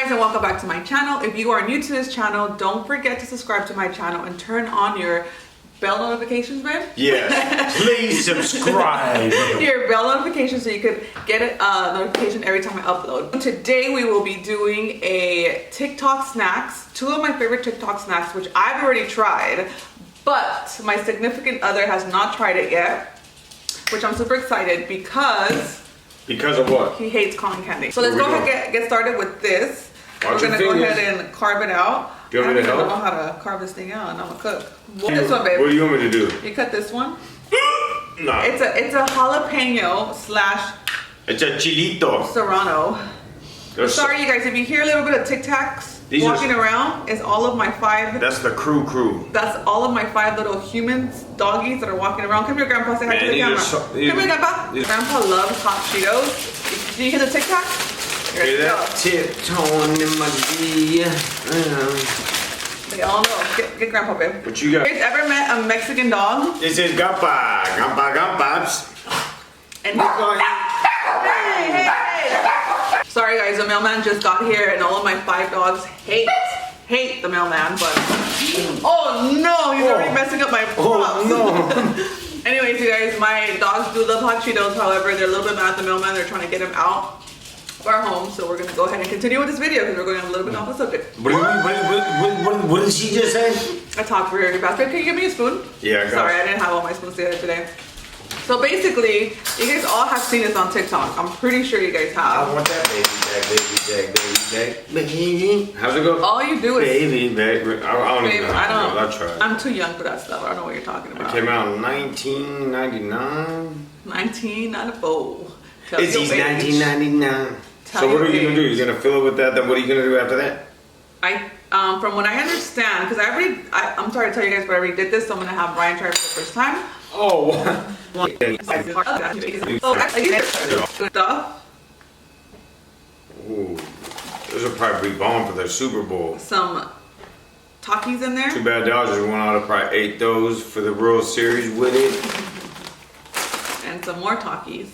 guys, and welcome back to my channel. If you are new to this channel, don't forget to subscribe to my channel and turn on your bell notifications, babe. Yes, please subscribe. Your bell notifications so you could get a notification every time I upload. Today we will be doing a TikTok snacks, two of my favorite TikTok snacks, which I've already tried, but my significant other has not tried it yet, which I'm super excited because of what? He hates cotton candy. So let's go ahead and get started with this. We're gonna go ahead and carve it out. Do you want me to help? I don't know how to carve this thing out, and I'm a cook. This one, babe. What do you want me to do? You cut this one. No. It's a jalapeno slash. It's a chilito. Serrano. Sorry, you guys. If you hear a little bit of Tic Tacs walking around, it's all of my 5. That's the crew. That's all of my 5 little humans, doggies that are walking around. Come here, Grandpa. Say hi to the camera. Come here, Grandpa. Grandpa loves hot Cheetos. Do you hear the Tic Tac? Hear that? Tiptoeing in my gear. They all know. Get Grandpa, babe. What you got? You guys ever met a Mexican dog? This is Gampa. And hey. Sorry guys, the mailman just got here and all of my 5 dogs hate the mailman, but oh no, he's already messing up my props. Oh no. Anyways, you guys, my dogs do love hot Cheetos. However, they're a little bit mad at the mailman. They're trying to get him out of our home, so we're gonna go ahead and continue with this video because we're going a little bit off the subject. What did she just say? I talked very fast. Can you give me a spoon? Yeah, I got Sorry, I didn't have all my spoons together today. So basically, you guys all have seen this on TikTok. I'm pretty sure you guys have. I want that baby. How's it go? All you do is baby. I don't even know. I'll try it. I'm too young for that stuff. I don't know what you're talking about. It came out in 1999. 1994. It's 1999. So what are you gonna do? You're gonna fill it with that. Then what are you gonna do after that? From what I understand, because I'm sorry to tell you guys, but I already did this, so I'm gonna have Ryan try it for the first time. Oh. Ooh, those will probably be bomb for their Super Bowl. Some Takis in there. Too bad Dodgers went out and probably ate those for the World Series with it. And some more Takis.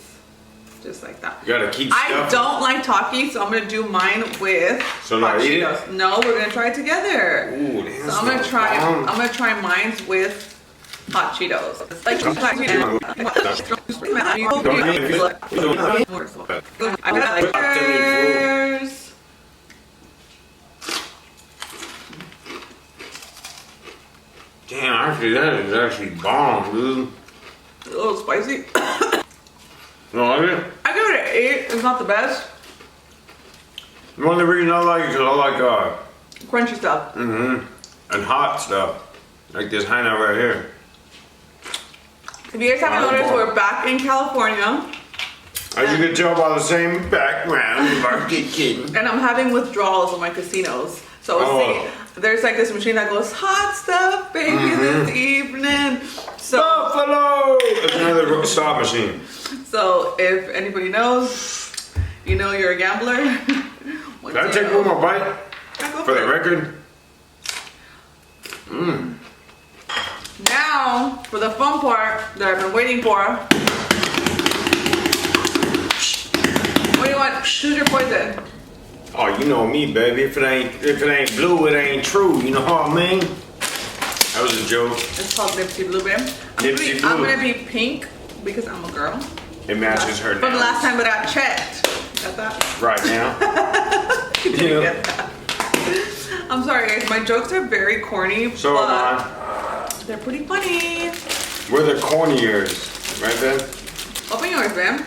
Just like that. You gotta keep stuff. I don't like Takis, so I'm gonna do mine with hot Cheetos. No, we're gonna try it together. Ooh, damn, so I'm gonna try mine with hot Cheetos. Like damn, actually that is actually bomb, dude. A little spicy. No, I mean, I give it an 8. It's not the best. The only reason I like it is because I like Crunchy stuff. and hot stuff. Like this Hina right here. If you guys haven't noticed, we're back in California. As you can tell by the same background of our kitchen. And I'm having withdrawals on my casinos. So there's like this machine that goes, hot stuff, baby, this evening. So, Buffalo! It's another slot machine. So if anybody knows, you know you're a gambler. Can I take one more bite? For the record? Now, for the fun part that I've been waiting for. What do you want? Choose your poison. Oh, you know me, baby. If it ain't blue, it ain't true. You know what I mean? That was a joke. It's called Nipsey Blue, babe. I'm gonna be pink because I'm a girl. It matches her now. From the last time that I checked. Got that? Right now. You didn't get that. I'm sorry, guys. My jokes are very corny. So am I. They're pretty funny. We're the corniers. Right, Ben? Open yours, Ben.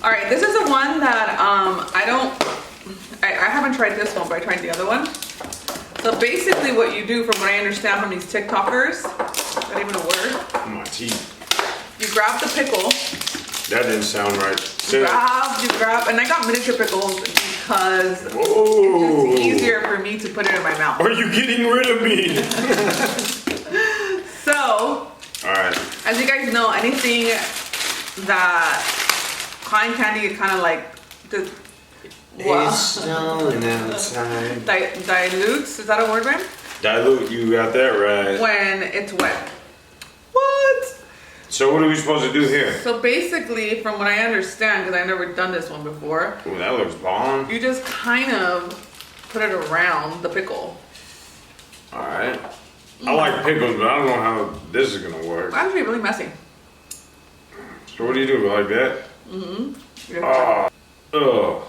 Alright, this is the one that I haven't tried this one, but I tried the other one. So basically what you do, from what I understand from these TikTokers, not even a word. My teeth. You grab the pickle. That didn't sound right. You grab, and I got miniature pickles because Whoa. it's easier for me to put it in my mouth. Are you getting rid of me? So, alright. as you guys know, anything that cotton candy is kind of like the It's snowing outside. Dilutes, is that a word, man? Dilute, you got that right. When it's wet. What? So what are we supposed to do here? So basically, from what I understand, because I've never done this one before, Ooh, that looks bomb. you just kind of put it around the pickle. Alright. I like pickles, but I don't know how this is gonna work. It's actually really messy. So what do you do, like that? Yeah. Ugh.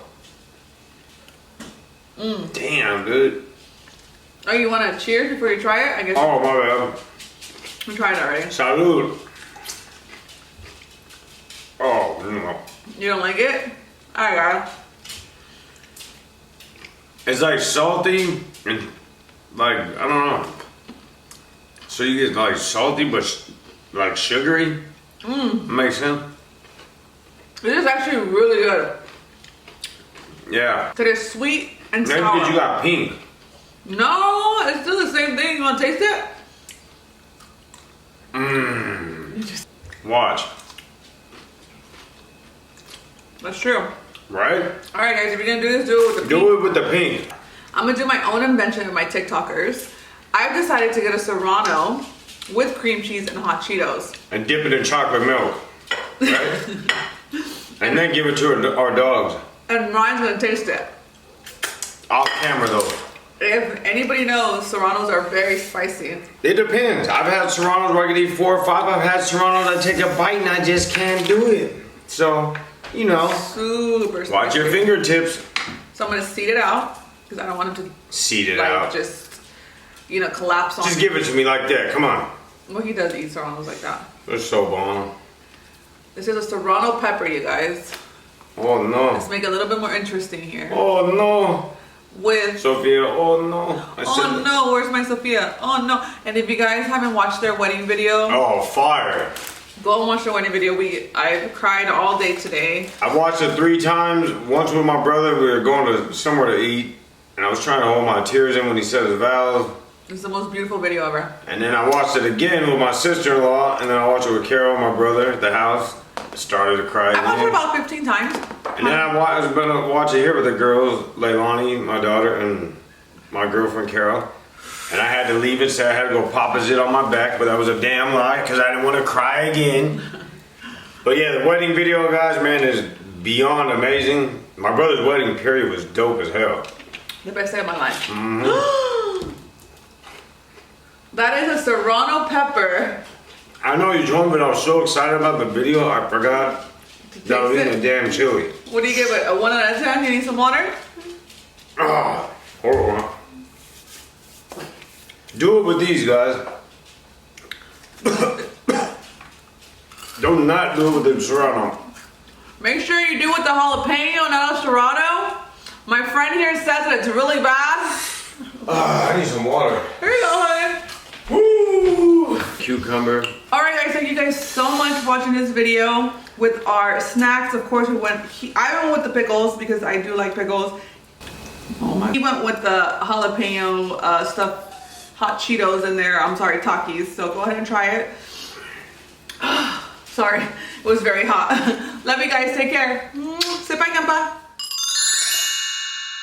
Damn, dude. Oh, you want to cheers before you try it? I guess Oh, my bad. we tried it already. Salud. Oh, no. You don't like it? I got it. It's like salty and like, I don't know. So you get like salty but like sugary? Makes sense? It is actually really good. Yeah. Because it's sweet and Maybe sour. because you got pink. No, it's still the same thing. You want to taste it? Watch. That's true. Right? All right, guys, if you're going to do this, do it with the pink. Do it with the pink. I'm going to do my own invention with my TikTokers. I've decided to get a Serrano with cream cheese and hot Cheetos. And dip it in chocolate milk. Right? And then give it to our dogs. And Ryan's going to taste it. Off camera though. If anybody knows, Serranos are very spicy. It depends. I've had Serranos where I could eat 4 or 5. I've had Serranos I take a bite and I just can't do it. So, you know. Super spicy. Watch your fingertips. So I'm going to seed it out because I don't want them to Seed it like out. just, you know, collapse on Just give it to me like that. Come on. Well, he does eat Serranos like that. They're so bomb. This is a Serrano pepper, you guys. Oh no. Let's make it a little bit more interesting here. Oh no. With Sophia, oh no. oh no, where's my Sophia? Oh no. And if you guys haven't watched their wedding video, Oh, fire. go and watch their wedding video. I've cried all day today. I watched it 3 times. Once with my brother, we were going to somewhere to eat. And I was trying to hold my tears in when he said his vows. It's the most beautiful video ever. And then I watched it again with my sister-in-law. And then I watched it with Carol, my brother, at the house. I started to cry I watched it again. about 15 times. And then I was gonna watch it here with the girls, Leilani, my daughter, and my girlfriend Carol. And I had to leave it, so I had to go pop a zit on my back, but that was a damn lie, because I didn't want to cry again. But yeah, the wedding video, guys, man, is beyond amazing. My brother's wedding period was dope as hell. The best day of my life. That is a Serrano pepper. I know you told me, but I was so excited about the video, I forgot that I was eating a damn chili. What do you give it? A 1 out of 10? You need some water? Ah, horrible. Do it with these, guys. Do not do it with the Serrano. Make sure you do it with the jalapeno, not a Serrano. My friend here says that it's really bad. I need some water. Here you go, honey. Woo! Cucumber. Alright guys, thank you guys so much for watching this video with our snacks. Of course, I went with the pickles because I do like pickles. Oh my. He went with the jalapeno stuff, hot Cheetos in there. I'm sorry, Takis. So go ahead and try it. Sorry, it was very hot. Love you guys. Take care. Say bye, Gampa.